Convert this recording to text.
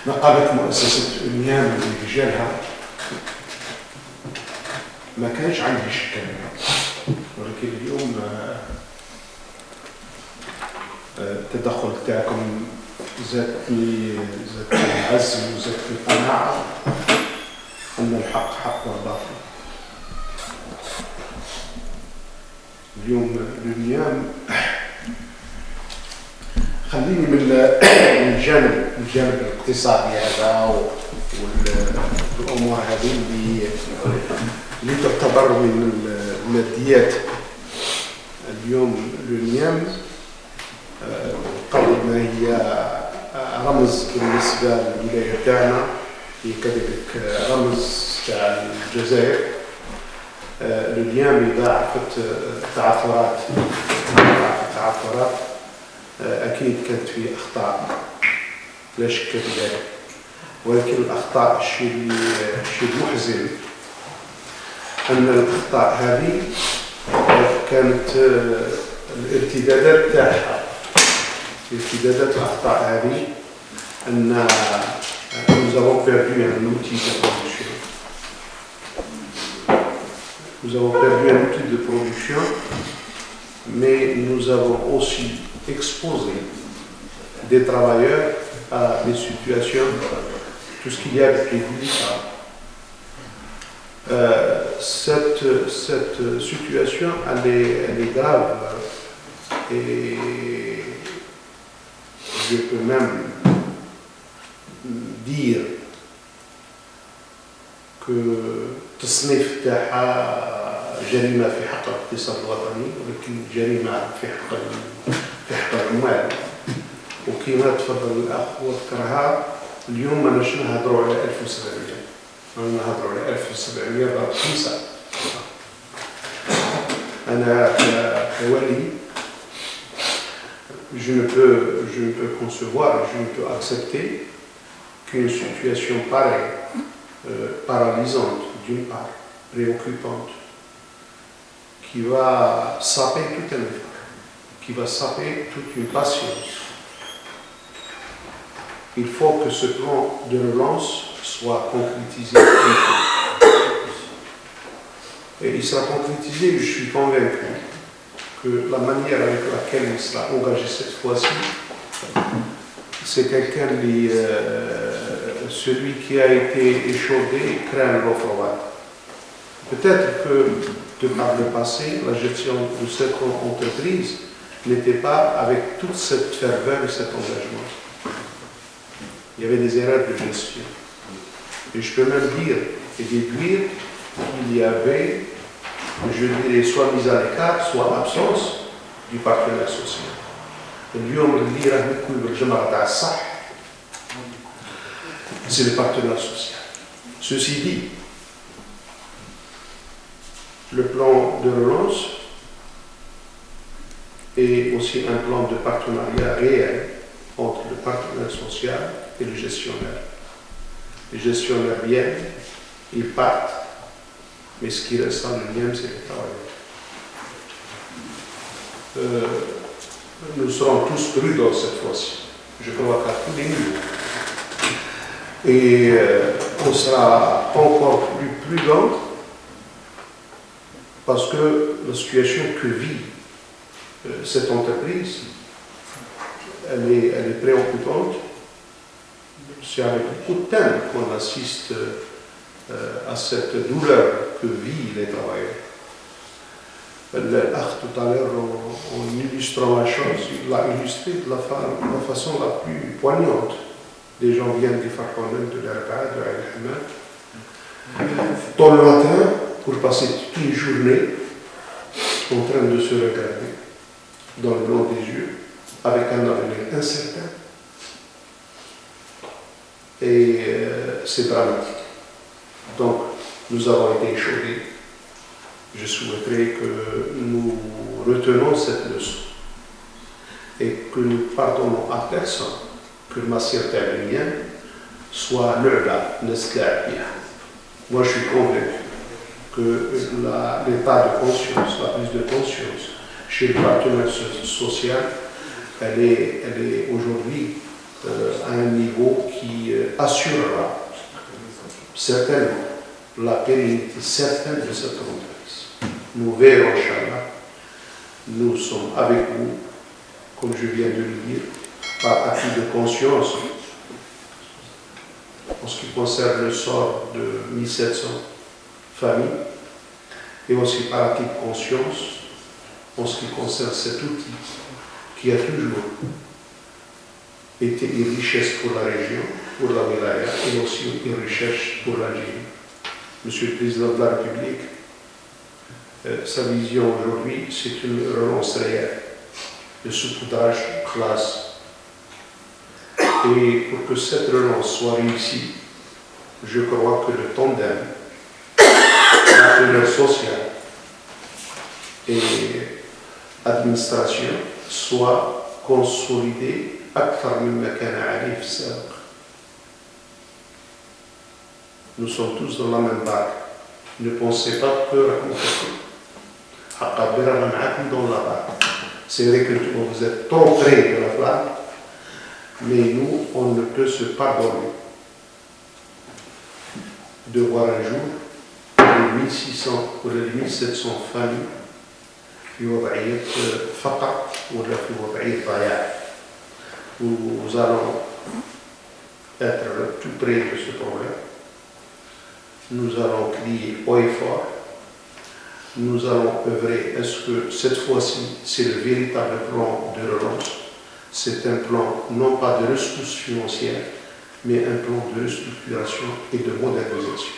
نقابة مؤسسة أنيام اللي رجالها ما كانش عندي شك ولكن اليوم التدخل تاعكم زادني العزم وزادني القناعة أن الحق حق والباطل. اليوم الأنيام خليني من الجانب الاقتصادي هذا والامور هذه اللي تعتبر من الماديات. اليوم الأنيام قبل ما هي رمز بالنسبه للولايه تاعنا، هي كذلك رمز تاع الجزائر. الأنيام اذا عرفت التعثرات أكيد كانت في أخطاء لا شك في ذلك، ولكن الأخطاء الشيء المحزن أن الأخطاء هذه كانت الارتدادات تاعها، ارتدادات الأخطاء هذه أن nous avons perdu un outil de production. Nous avons perdu un outil de production, mais nous avons aussi exposer des travailleurs à des situations, tout ce qu'il y a de plus délicat. Cette situation, elle est grave et je peux même dire que تصنيف تاعها جريمة في حق الاقتصاد الوطني، ولكن جريمة في حق العمال. وكما تفضل الأخ وذكرها، اليوم ماناش نهضروا على 1700، رانا نهضروا على 1700 ضرب 5. أنا كوالي je ne peux concevoir, je ne peux accepter qu'une situation pareille, paralysante d'une part, préoccupante, qui va saper tout un effort, qui va saper toute une patience. Il faut que ce plan de relance soit concrétisé. Et il sera concrétisé, je suis convaincu que la manière avec laquelle il sera engagé cette fois-ci, c'est quelqu'un, celui qui a été échaudé craint l'eau froide. Peut-être que par le passé, la gestion de cette entreprise n'était pas avec toute cette ferveur et cet engagement. Il y avait des erreurs de gestion. Et je peux même dire et déduire qu'il y avait, je dirais, soit mise à l'écart, soit absence du partenaire social. اليوم اللي راه يكون بالجمعة تاع الصح c'est le partenaire social. Ceci dit, le plan de relance est aussi un plan de partenariat réel entre le partenaire social et le gestionnaire. Les gestionnaires viennent, ils partent, mais ce qui reste en l'Union, c'est les travailleurs. Nous serons tous prudents cette fois-ci, je crois qu'à tous les niveaux. Et on sera encore plus prudent parce que la situation que vit cette entreprise, elle est préoccupante. C'est avec beaucoup de peine qu'on assiste à cette douleur que vivent les travailleurs. L'Akh tout à l'heure, en illustrant la chose, il l'a illustré de la façon la plus poignante. Des gens viennent des Farkonnen, de l'Arba'a, de Al-Hamad, tôt le matin, pour passer toute une journée en train de se regarder dans le blanc des yeux, avec un avenir incertain. Et c'est dramatique. Donc, nous avons été échaudés. Je souhaiterais que nous retenons cette leçon et que nous pardonnons à personne, que Massir Tablien soit là, moi je suis convaincu que l'état de conscience, la prise de conscience chez le partenaire social, elle est aujourd'hui à un niveau qui assurera certainement la pérennité certaine de cette entreprise. Nous verrons, Inch'Allah, nous sommes avec vous, comme je viens de le dire, par acquis de conscience, en ce qui concerne le sort de 1700 familles, et aussi par acquis de conscience, en ce qui concerne cet outil qui a toujours été une richesse pour la région, pour la wilaya, et aussi une richesse pour l'Algérie. Monsieur le Président de la République, sa vision aujourd'hui, c'est une relance réelle, de saupoudrage de classe. Et pour que cette relance soit réussie, je crois que le tandem partenaire social et administration soit consolidé أكثر مما كان عليه في السابق. Nous sommes tous dans la même barque. Ne pensez pas que dans la barque. C'est vrai que vous êtes trop près de la flamme, mais nous, on ne peut se pardonner de voir un jour les 1600 ou les 1700 familles في وضعية فقر ولا في وضعية ضياع. Nous allons être tout près de ce problème. Nous allons crier haut et fort. Nous allons œuvrer. Est-ce que cette fois-ci, c'est le véritable plan de relance? C'est un plan non pas de ressources financières, mais un plan de restructuration et de modernisation.